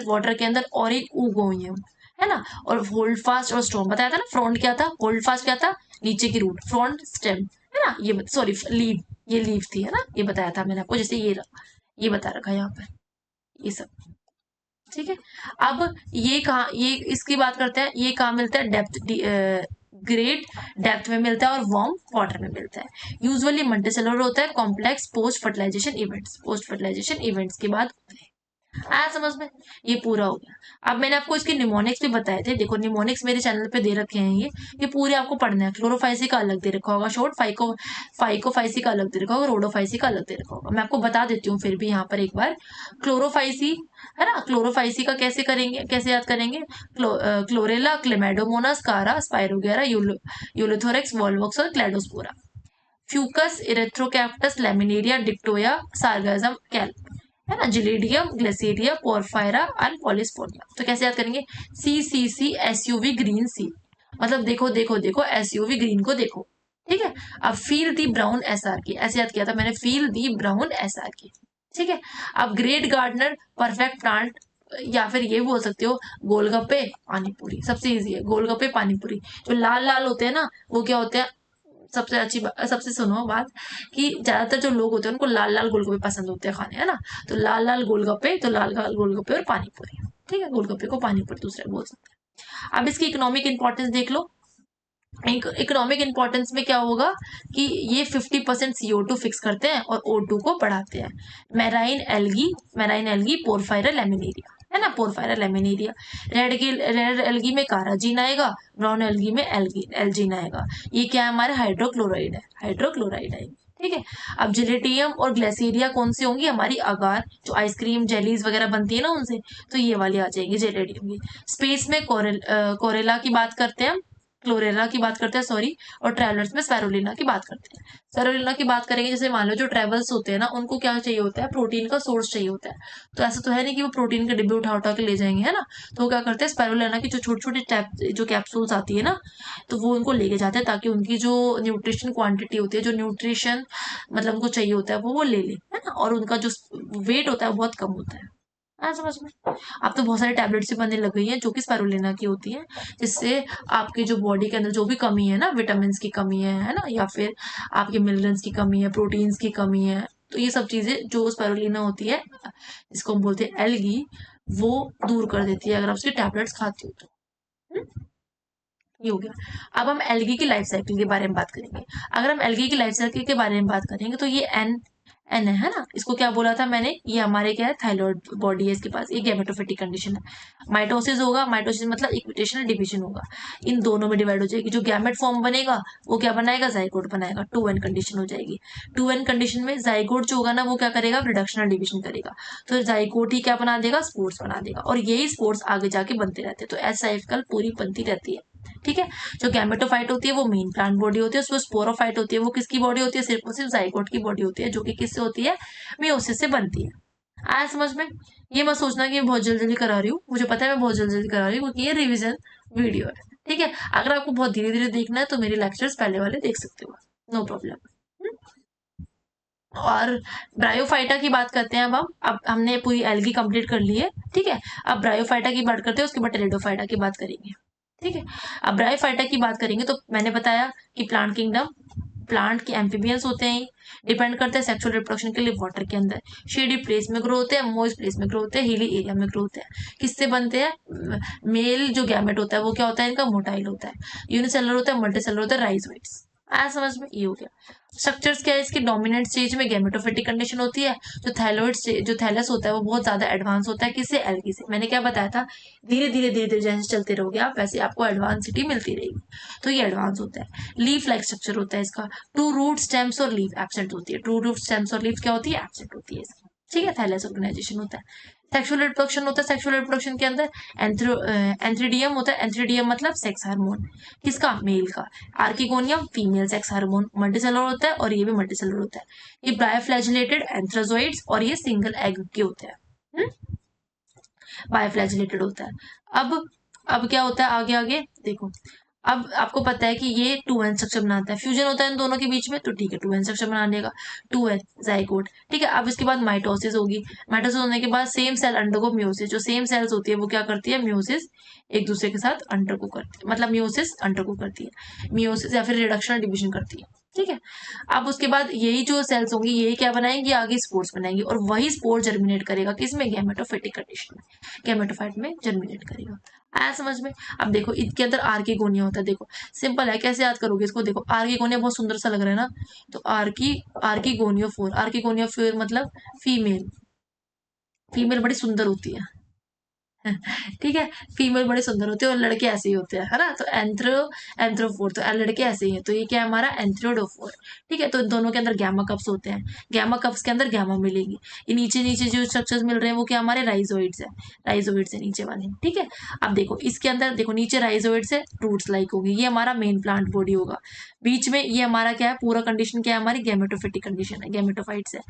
वाटर के अंदर और एक ऊगोइयम, है ना, और होल्ड फास्ट और स्ट्रॉन्ग बताया था ना। फ्रॉन्ट क्या था, होल्ड फास्ट क्या था, नीचे की रूट, फ्रॉन्ट स्टेम, है ना, ये सॉरी लीव, ये लीव थी, है ना, ये बताया था मैंने आपको, जैसे ये बता रखा है यहाँ पर, ये सब, ठीक है। अब ये कहा, ये इसकी बात करते हैं, ये कहाँ मिलता है, ग्रेट डेप्थ में मिलता है और वार्म वाटर में मिलता है। यूजुअली मल्टीसेलुलर होता है, complex post fertilization events, post fertilization events के बाद होते हैं। आया समझ में? ये पूरा हो गया। अब मैंने आपको इसके निमोनिक्स भी बताए थे। देखो निमोनिक्स मेरे चैनल पे दे रखे हैं ये पूरे आपको पढ़ना है। क्लोरोफाइसी का अलग दे रखा होगा शॉर्ट, फाइकोफाइसी का अलग दे रखा होगा, रोडोफाइसी का अलग दे रखा होगा। मैं आपको बता देती हूँ फिर भी यहाँ पर एक बार। क्लोरोफाइसी है ना, क्लोरोफाइसी का कैसे करेंगे, कैसे याद करेंगे? क्लोरेला, क्लेमेडोमोनास, कारा, स्पाइरोगेरा, यूलोथोरेक्स, वॉल्वॉक्स और क्लेडोस्पोरा। फ्यूकस, इरेथ्रोकैप्टस, लैमिनेरिया, डिप्टोया, सार्गाजम, कैल्प, है ना, जिलेडियम, ग्लेसिडिया, पोरफायरा एंड पॉलिस्पोरिया। तो कैसे याद करेंगे? सी एसयूवी ग्रीन सी, मतलब देखो देखो देखो एसयूवी ग्रीन को देखो, ठीक है। अब फील दी ब्राउन एसआर की, ऐसे याद किया था मैंने, फील दी ब्राउन एसआर की, ठीक है। अब ग्रेट गार्डनर, परफेक्ट प्लांट, या फिर ये बोल सकते हो गोलगप्पे पानी पूरी, सबसे इजी है गोलगप्पे पानी पूरी। जो लाल लाल होते हैं ना वो क्या होते हैं, सबसे अच्छी बात, सबसे सुनो बात, कि ज्यादातर जो लोग होते हैं उनको लाल लाल गोलगप्पे पसंद होते हैं खाने, है ना। तो लाल लाल गोलगप्पे, तो लाल लाल गोलगप्पे और पानी पूरी, ठीक है। गोलगप्पे को पानी पूरी दूसरा बोल सकते हैं। अब इसकी इकोनॉमिक इंपॉर्टेंस देख लो। इकोनॉमिक इंपॉर्टेंस में क्या होगा कि ये 50% CO2 फिक्स करते हैं और O2 को बढ़ाते हैं। मैराइन एल्गी, पोरफायरा लेमिनेरिया, है ना, पोरफायरा लेमिनेरिया। रेड एल्गी में काराजीन आएगा, ब्राउन एल्गी में एल्जीन आएगा। ये क्या है, हमारे हाइड्रोक्लोराइड है, हाइड्रोक्लोराइड आएगी, ठीक है। अब जिलेटियम और ग्लेसिरिया कौन सी होंगी, हमारी अगार, जो आइसक्रीम जेलीज वगैरह बनती है ना उनसे, तो ये वाली आ जाएगी जेलेटियम की। स्पेस में कोरेला की बात करते हैं, क्लोरेला की बात करते हैं सॉरी, और ट्रैवलर्स में स्पैरोलिना की बात करते हैं। स्पैरोलिना की बात करेंगे, जैसे मान लो जो ट्रैवल्स होते हैं ना उनको क्या चाहिए होता है, प्रोटीन का सोर्स चाहिए होता है। तो ऐसा तो है नहीं कि वो प्रोटीन के डिब्बे उठा उठा के ले जाएंगे, है ना। तो वो क्या करते हैं, स्पैरोलिना की जो छोटी छोटी जो कैप्सूल्स आती है ना, तो वो उनको लेके जाते हैं ताकि उनकी जो न्यूट्रिशन क्वांटिटी होती है, जो न्यूट्रिशन मतलब उनको चाहिए होता है वो ले ले, है ना। और उनका जो वेट होता है वो बहुत कम होता है। समझ में? अब तो बहुत सारी टैबलेट्स भी बनने लग गई हैं जो कि स्पाइरुलिना की होती हैं, जिससे आपकी जो बॉडी के अंदर जो भी कमी है ना, विटामिन की कमी है ना, या फिर आपके मिनरल्स की कमी है, प्रोटीन्स की कमी है, तो ये सब चीजें जो स्पाइरुलिना होती है, जिसको हम बोलते हैं एल्गी, वो दूर कर देती है अगर आप उसकी टैबलेट्स खाती हो तो। हम्म? ये हो गया। अब हम एल्गी की लाइफ साइकिल के बारे में बात करेंगे। अगर हम एल्गी की लाइफ साइकिल के बारे में बात करेंगे तो ये एन है ना, इसको क्या बोला था मैंने, ये हमारे क्या है, थाइरॉइड बॉडी है इसके पास, ये गैमेटोफिटिक कंडीशन है। माइटोसिस होगा, माइटोसिस मतलब इक्विटेशनल डिवीजन होगा, इन दोनों में डिवाइड हो जाएगी। जो गैमेट फॉर्म बनेगा वो क्या बनाएगा, जाइगोट बनाएगा, 2n कंडीशन हो जाएगी। 2n कंडीशन में जाइगोट जो होगा ना वो क्या करेगा, रिडक्शनल डिवीजन करेगा, तो जाइगोट ही क्या बना देगा, स्पोर्स बना देगा, और यही स्पोर्स आगे जाके बनते रहते हैं। तो एस साइकिल पूरी बनती रहती है, ठीक है। जो गैमेटोफाइट होती है वो मेन प्लांट बॉडी होती है, उसमें स्पोरोफाइट होती है, वो किसकी बॉडी होती है, सिर्फ और सिर्फ जाइगोट की बॉडी होती है, जो कि किससे होती है, मियोसिस से बनती है। आया समझ में? ये मत सोचना कि मैं बहुत जल्दी जल्दी करा रही हूँ, मुझे पता है मैं बहुत जल्दी जल्दी करा रही हूँ क्योंकि ये रिविजन वीडियो है, ठीक है। अगर आपको बहुत धीरे धीरे देखना है तो मेरे लेक्चर्स पहले वाले देख सकते हो, नो प्रॉब्लम। और ब्रायोफाइटा की बात करते हैं अब हमने पूरी एल्गी कंप्लीट कर ली है, ठीक है। अब ब्रायोफाइटा की बात करते हैं, उसके बाद टेरिडोफाइटा की बात करेंगे, ठीक है। अब ब्रायोफाइटा की बात करेंगे तो मैंने बताया कि प्लांट किंगडम, प्लांट के एम्फीबियंस होते हैं, डिपेंड करते हैं सेक्सुअल रिप्रोडक्शन के लिए वाटर के अंदर, शेडी प्लेस में ग्रो होते हैं, मॉइस्ट प्लेस में ग्रो होते हैं, हिली एरिया में ग्रो होते हैं। किससे बनते हैं, मेल जो गैमेट होता है वो क्या होता है, इनका मोटाइल होता है, यूनिसेलर होता है, मल्टीसेलर होता है, राइजोइड्स। आया समझ में? ये हो गया। स्ट्रक्चर्स क्या है इसकी, डोमिनेंट स्टेज में गैमेटोफिटिक कंडीशन होती है, जो थाइलॉइड जो थैलस होता है वो बहुत ज्यादा एडवांस होता है, किससे, एल्गी से। मैंने क्या बताया था, धीरे धीरे धीरे धीरे जैसे चलते रहोगे आप वैसे आपको एडवांसिटी मिलती रहेगी, तो ये एडवांस होता है। लीफ लाइक स्ट्रक्चर होता है इसका, टू रूट स्टेम्स और लीफ एब्सेंट होती है, टू रूट स्टेम्स और लीफ क्या होती है, एब्सेंट होती है इसकी, ठीक है। थैलेस ऑर्गेनाइजेशन होता है। सेक्सुअल रिप्रोडक्शन होता है, सेक्सुअल रिप्रोडक्शन के अंदर एंथ्रीडियम होता है, एंथ्रीडियम मतलब सेक्स हार्मोन, किसका, मेल का। Archegonium female sex hormone, multicellular होता है और ये भी मल्टीसेलुलर होता है। ये बायोफ्लैजिलेटेड एंथ्राजोइड्स और ये सिंगल एग के होते हैं, बायोफ्लैजिलेटेड होता है। अब क्या होता है आगे आगे देखो। अब आपको पता है कि ये 2n स्ट्रक्चर बनाता है, फ्यूजन होता है इन दोनों के बीच में, तो ठीक है 2n स्ट्रक्चर बना लेगा, 2n जाइगोट, ठीक है। अब इसके बाद माइटोसिस होगी, माइटोसिस होने के बाद सेम सेल अंडरगो म्यूसिस, जो सेम सेल्स होती है वो क्या करती है, म्यूसिस एक दूसरे के साथ अंडरगो करती है, मतलब म्यूसिस अंडरगो करती है, म्यूसिस या फिर रिडक्शनल डिवीजन करती है, ठीक है। अब उसके बाद यही जो सेल्स होंगी यही क्या बनाएंगी, आगे स्पोर्स बनाएंगी, और वही स्पोर जर्मिनेट करेगा किसमें, गैमेटोफिटिक कंडीशन में, गैमेटोफाइट में जर्मिनेट करेगा। आया समझ में? अब देखो इसके अंदर आर्किगोनिया होता है, देखो सिंपल है, कैसे याद करोगे इसको, देखो आर्किगोनिया बहुत सुंदर सा लग रहा है ना, तो आर्किगोनियोफोर, आर्किगोनियोफोर मतलब फीमेल, फीमेल बड़ी सुंदर होती है। ठीक है, फीमेल बड़े सुंदर होते हैं और लड़के ऐसे ही होते हैं, है ना। तो एंथ्रोफोर, तो लड़के ऐसे ही हैं, तो ये क्या है हमारा एंथ्रोडोफोर। ठीक है, तो इन दोनों के अंदर गैमा कप्स होते हैं, गैमा कप्स के अंदर गैमा मिलेगी। ये नीचे नीचे जो स्ट्रक्चर्स मिल रहे हैं वो क्या हमारे राइजोइड्स है, राइजोइड्स है नीचे वाले। ठीक है, अब देखो इसके अंदर देखो नीचे राइजोइड्स है, रूट्स लाइक होगी, ये हमारा मेन प्लांट बॉडी होगा। बीच में ये हमारा क्या है, पूरा कंडीशन क्या है हमारी, गैमेटोफिटिक कंडीशन है, गैमेटोफाइट्स है।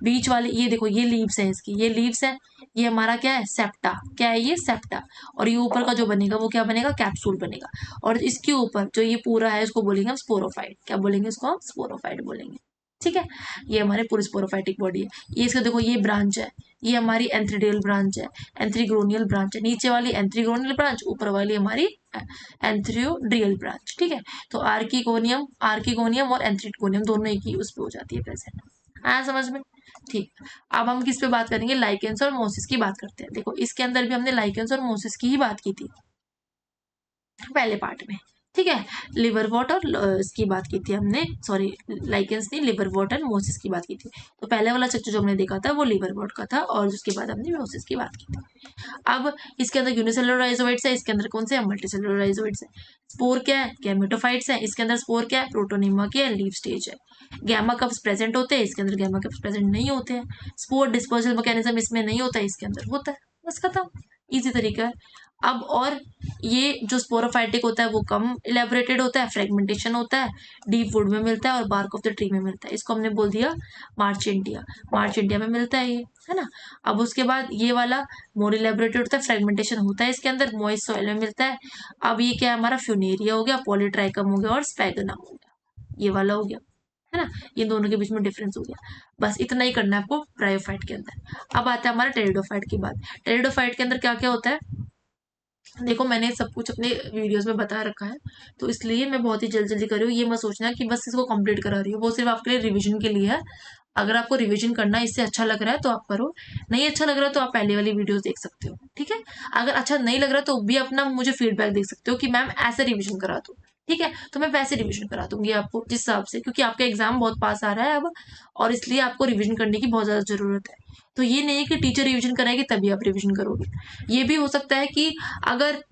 बीच वाले ये देखो ये लीव्स है इसकी, ये लीव्स है, ये हमारा क्या है सेप्टा, क्या है ये सेप्टा। और ये ऊपर का जो बनेगा वो क्या बनेगा, कैप्सूल बनेगा। और इसके ऊपर जो ये पूरा है इसको बोलेंगे हम स्पोरोफाइट, क्या बोलेंगे इसको हम, स्पोरोफाइट बोलेंगे। ठीक है, ये हमारे पूरी स्पोरोफाइटिक बॉडी है। ये इसका देखो ये ब्रांच है, ये हमारी एंथ्रीडियल ब्रांच है, एंथ्रीग्रोनियल ब्रांच है, नीचे वाली एंथ्रीग्रोनियल ब्रांच, ऊपर वाली हमारी एंथ्रियोड्रियल ब्रांच। ठीक है, तो आर्किगोनियम और एंथ्रिटगोनियम दोनों एक ही उस पर हो जाती है प्रेजेंट। आया समझ में। ठीक, अब हम किस पे बात करेंगे, लाइकेंस और मोसिस की बात करते हैं। देखो इसके अंदर भी हमने लाइकेंस और मोसिस की ही बात की थी पहले पार्ट में। ठीक है, लिवर वॉट और इसकी बात की थी हमने, सॉरी लाइकेंस नहीं, लिवर वॉट और मोसिस की बात की थी। तो पहले वाला स्ट्रक्चर जो हमने देखा था वो लिवर वॉट का था, और उसके बाद हमने मोसिस की बात की थी। अब इसके अंदर यूनिसेलुलर राइजोइड्स है, इसके अंदर कौन से है, मल्टीसेलुलर राइजोइड्स है। स्पोर क्या है, गैमेटोफाइट्स है, इसके अंदर स्पोर क्या है, प्रोटोनिमा की है, लीव स्टेज है। गैमा कप्स प्रेजेंट होते हैं, इसके अंदर गैमा कप्स प्रेजेंट नहीं होते हैं। स्पोर डिस्पर्सल मैकेनिज्म इसमें नहीं होता है, इसके अंदर होता है, बस खत्म, इजी तरीका है। अब और ये जो स्पोरोफाइटिक होता है वो कम इलेबोरेटेड होता है, फ्रेगमेंटेशन होता है, डीप वुड में मिलता है और बार्क ऑफ द ट्री में मिलता है। इसको हमने बोल दिया मार्चेंटिया, मार्चेंटिया में मिलता है ये, है ना। अब उसके बाद ये वाला मोर इलेबोरेटेड होता है, फ्रेगमेंटेशन होता है इसके अंदर, मॉइस्ट सॉइल में मिलता है। अब ये क्या है हमारा, फ्यूनेरिया हो गया, पॉलीट्राइकम हो गया और स्पैगनम हो गया, ये वाला हो गया, है ना। ये दोनों के बीच में डिफरेंस हो गया, बस इतना ही करना है आपको ब्रायोफाइट के अंदर। अब आता है हमारा टेरिडोफाइट की बात। टेरिडोफाइट के अंदर क्या क्या होता है, देखो मैंने सब कुछ अपने वीडियोस में बता रखा है, तो इसलिए मैं बहुत ही जल्दी जल्दी कर रही हूँ। ये मत सोचना कि बस इसको कंप्लीट करा रही हूँ, वो सिर्फ आपके लिए रिवीजन के लिए है। अगर आपको रिवीजन करना है, इससे अच्छा लग रहा है तो आप करो, नहीं अच्छा लग रहा है तो आप पहले वाली वीडियोस देख सकते हो। ठीक है, अगर अच्छा नहीं लग रहा तो भी अपना मुझे फीडबैक दे सकते हो कि मैम ऐसे रिवीजन करा दो। ठीक है, तो मैं वैसे रिवीजन करा दूंगी आपको जिस हिसाब से, क्योंकि आपका एग्जाम बहुत पास आ रहा है अब, और इसलिए आपको रिवीजन करने की बहुत ज़्यादा ज़रूरत है। तो ये नहीं है कि टीचर रिवीजन कराएगी तभी आप रिवीजन करोगे। ये भी हो सकता है कि अगर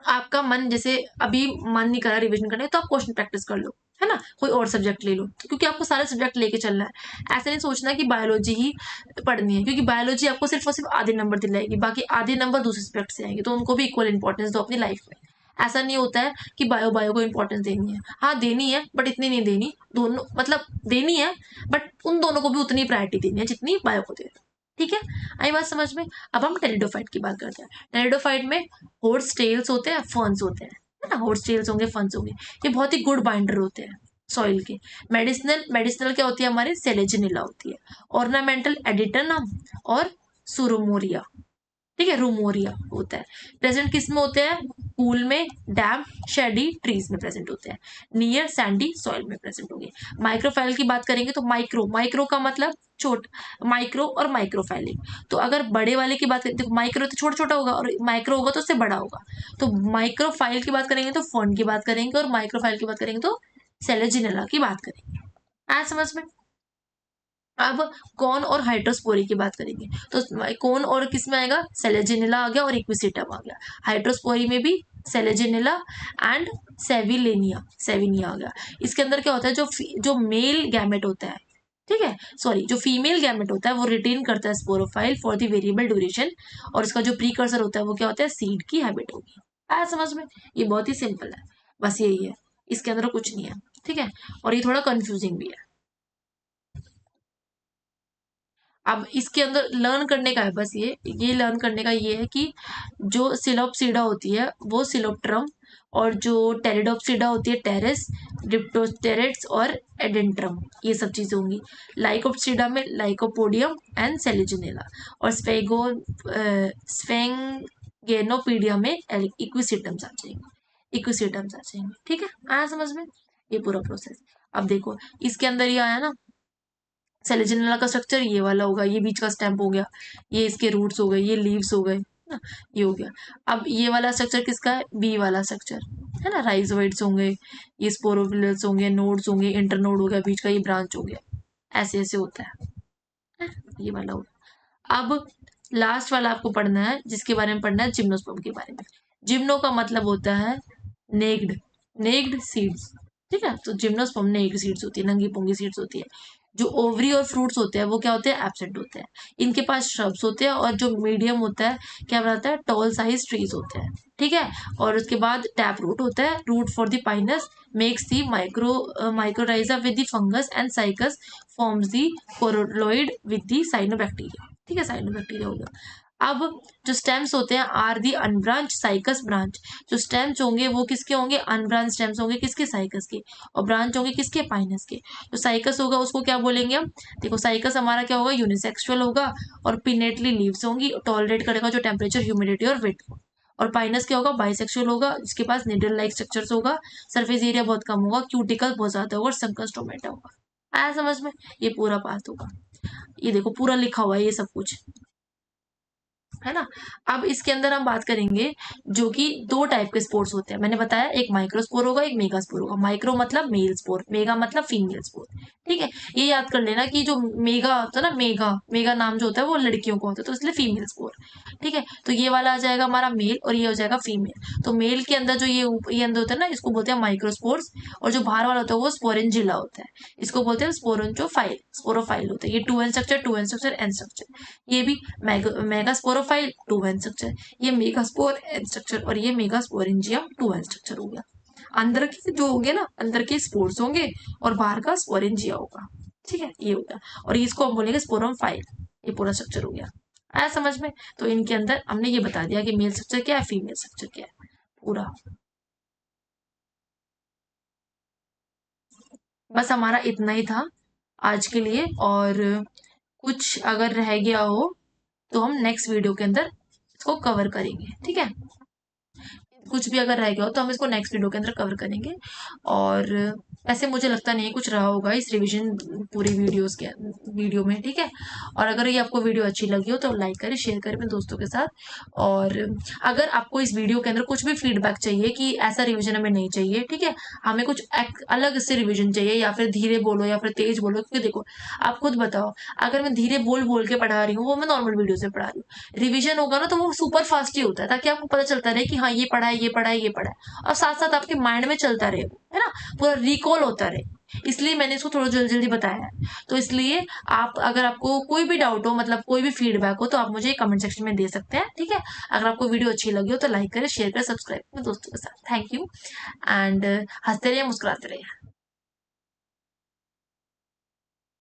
आपका मन जैसे अभी मन नहीं कर रहा रिवीजन करने, तो आप क्वेश्चन प्रैक्टिस कर लो, है ना, कोई और सब्जेक्ट ले लो, क्योंकि आपको सारे सब्जेक्ट लेके चलना है। ऐसे नहीं सोचना कि बायोलॉजी ही पढ़नी है, क्योंकि बायोलॉजी आपको सिर्फ और सिर्फ आधे नंबर दिलाएगी, बाकी आधे नंबर दूसरे सब्जेक्ट से आएंगे, तो उनको भी इक्वल इंपॉर्टेंस दो अपनी लाइफ में। ऐसा नहीं होता है कि बायो बायो को इंपॉर्टेंस देनी है, हाँ देनी है बट इतनी नहीं देनी, दोनों मतलब देनी है, बट उन दोनों को भी उतनी प्रायोरिटी देनी है जितनी बायो को दे रहे हो। ठीक है, आई बात समझ में। अब हम टेरिडोफाइट की बात करते हैं। टेरिडोफाइट में होर्स टेल्स होते हैं, फर्न्स होते हैं, है ना, होर्स टेल्स होंगे, फर्न्स होंगे। ये बहुत ही गुड बाइंडर होते हैं सॉइल के। मेडिसिनल मेडिसिनल क्या होती है हमारी, सेलेजिनिला होती है। ऑर्नामेंटल एडिटरनम और सुरोमोरिया, ठीक है, रूमोरिया होता है। प्रेजेंट किस में होते हैं, पूल में, डैम, शेडी ट्रीज में प्रेजेंट होते हैं, नियर सैंडी सॉइल में प्रेजेंट होंगे। माइक्रोफाइल की बात करेंगे तो माइक्रो, माइक्रो का मतलब छोट, माइक्रो और माइक्रोफाइलिंग। तो अगर बड़े वाले की बात करें, देखो माइक्रो तो छोटा छोटा होगा और माइक्रो होगा तो उससे बड़ा होगा। तो माइक्रोफाइल की बात करेंगे तो फर्न की बात करेंगे, और माइक्रोफाइल की बात करेंगे तो सेलेजिनेला की बात करेंगे। आया समझ में। अब कौन और हाइड्रोस्पोरी की बात करेंगे, तो कौन और किस में आएगा, सेलेजिनेला आ गया और इक्विसिटम आ गया। हाइड्रोस्पोरी में भी सेलेजिनेला एंड सेविलेनिया, सेविनिया आ गया। इसके अंदर क्या होता है, जो मेल गैमेट होता है, ठीक है, सॉरी जो फीमेल गैमेट होता है वो रिटेन करता है sporophyll for the variable duration, और इसका जो प्रीकर्सर होता है वो क्या होता है, सीड की हैबिट होगी। आया समझ में, ये बहुत ही सिंपल है, बस यही है, इसके अंदर कुछ नहीं है। ठीक है, और ये थोड़ा कंफ्यूजिंग भी है। अब इसके अंदर लर्न करने का है बस ये लर्न करने का ये है कि जो सिलोप्सीडा होती है वो सिलोप्ट्रम, और जो टेरिडोप्सीडा होती है टेरेस, डिप्टोस्टेरेट्स और एडेंट्रम, ये सब चीज़ें होंगी। लाइकोप्सीडा में लाइकोपोडियम एंड सेलिजिनेला, और स्फेंगेनोपीडिया में इक्विसिटम्स आ जाएंगे, इक्विसिटम्स आ जाएंगे। ठीक है, आया समझ में, ये पूरा प्रोसेस। अब देखो इसके अंदर ये आया ना, सेलेजिनला का स्ट्रक्चर ये वाला होगा, ये बीच का स्टेम्प हो गया, ये इसके रूट्स हो गए, ये लीव्स हो गए ना, ये हो गया। अब ये वाला स्ट्रक्चर किसका है, बी वाला स्ट्रक्चर, है ना, राइजोइड्स होंगे, ये स्पोरोफिल्स होंगे, नोड्स होंगे, इंटरनोड हो गया, बीच का ये ब्रांच हो गया, ऐसे ऐसे होता है, ये वाला होगा। अब लास्ट वाला आपको पढ़ना है, जिसके बारे में पढ़ना है जिम्नोस्पर्म के बारे में। जिम्नो का मतलब होता है नेक्ड, नेक्ड सीड्स, ठीक है। तो जिम्नोस्पर्म नेक्ड सीड्स होती है, नंगी पुंगी सीड्स होती है। जो ओवरी और फ्रूट्स होते हैं वो क्या होते हैं, एब्सेंट होते हैं। इनके पास श्रब्स होते हैं, और जो मीडियम होता है क्या बनाता है, टॉल साइज ट्रीज होते हैं, ठीक है। और उसके बाद टैप रूट होता है, root for the pinus makes the mycorrhiza with the fungus and cycas forms the coralloid with the cyanobacteria, ठीक है। साइनोबैक्टीरिया हो गया। अब जो स्टेम्स होते हैं are the unbranch Cycas branch. जो स्टेम्स होंगे वो किसके होंगे, अनब्रांच स्टेम्स होंगे किसके, साइकस के। और ब्रांच होंगे किसके, पाइनस के। जो साइकस होगा उसको क्या बोलेंगे हम, देखो साइकस हमारा क्या होगा, यूनिसेक्सुअल होगा, और पिनेटली लीव्स होंगी, टॉलरेट करेगा जो टेम्परेचर, ह्यूमिडिटी और वेट। और पाइनस क्या होगा, बाइसेक्सुअल होगा, जिसके पास निडल लाइक स्ट्रक्चर्स होगा, सरफेस एरिया बहुत कम होगा, क्यूटिकल बहुत ज्यादा होगा, और संकस स्टोमेटा होगा। आया समझ में, ये पूरा पार्ट होगा। ये देखो पूरा लिखा हुआ है ये सब कुछ, है ना। अब इसके अंदर हम बात करेंगे जो कि दो टाइप के स्पोर्स होते हैं, मैंने बताया एक माइक्रोस्पोर होगा, एक मेगास्पोर होगा। माइक्रो मतलब मेल स्पोर, मेगा मतलब फीमेल स्पोर, ठीक है। ये याद कर लेना कि जो मेगा होता है ना, मेगा मेगा नाम जो होता है वो लड़कियों को होता है, तो इसलिए फीमेल स्पोर, ठीक है। तो ये वाला आ जाएगा हमारा मेल, और ये हो जाएगा फीमेल। तो मेल के अंदर जो ये अंदर होता है ना, इसको बोलते हैं माइक्रोस्पोर्स, और जो बाहर वाला होता है वो स्पोरेंजिला होता है, इसको बोलते हैं स्पोरेंजोफाइल, स्पोरोफाइल होता है। ये two n structure, two n structure, n structure. ये भी मेगास्पोरोफाइल टू एन स्ट्रक्चर, ये मेगास्पोर एन स्ट्रक्चर, और ये मेगास्पोरेंजियम टू एन स्ट्रक्चर हो गया। अंदर के जो होंगे ना, अंदर के स्पोर्स होंगे, और बाहर का स्पोरेंजिया होगा, ठीक है। ये होगा, और इसको हम बोलेंगे स्पोरोफाइल। ये पूरा स्ट्रक्चर हो गया, आया समझ में। तो इनके अंदर हमने ये बता दिया कि मेल स्ट्रक्चर क्या है, फीमेल स्ट्रक्चर क्या है, पूरा। बस हमारा इतना ही था आज के लिए, और कुछ अगर रह गया हो तो हम नेक्स्ट वीडियो के अंदर इसको कवर करेंगे, ठीक है। कुछ भी अगर रह गया हो तो हम इसको नेक्स्ट वीडियो के अंदर कवर करेंगे। और ऐसे मुझे लगता नहीं है कुछ रहा होगा इस रिवीजन पूरी वीडियो में, ठीक है। और अगर ये आपको वीडियो अच्छी लगी हो तो लाइक करें, शेयर करें अपने दोस्तों के साथ। और अगर आपको इस वीडियो के अंदर कुछ भी फीडबैक चाहिए कि ऐसा रिवीजन हमें नहीं चाहिए, ठीक है, हमें कुछ अलग से रिवीजन चाहिए, या फिर धीरे बोलो या फिर तेज बोलो, क्योंकि देखो आप खुद बताओ, अगर मैं धीरे बोल बोल के पढ़ा रही हूँ, वो मैं नॉर्मल वीडियो से पढ़ा रही हूँ, रिवीजन होगा ना तो वो सुपर फास्ट ही होता है, ताकि आपको पता चलता रहे कि हाँ ये पढ़ा है, ये पढ़ा है, ये पढ़ा है, और साथ साथ आपके माइंड में चलता रहे, है ना, पूरा रिकॉल होता रहे। इसलिए मैंने इसको थोड़ा जल्दी जल्दी बताया है। तो इसलिए आप, अगर आपको कोई भी डाउट हो, मतलब कोई भी फीडबैक हो, तो आप मुझे कमेंट सेक्शन में दे सकते हैं, ठीक है। अगर आपको वीडियो अच्छी लगी हो तो लाइक करें, शेयर करें, सब्सक्राइब करें दोस्तों के साथ। थैंक यू, एंड हंसते रहिए, मुस्कुराते रहिए।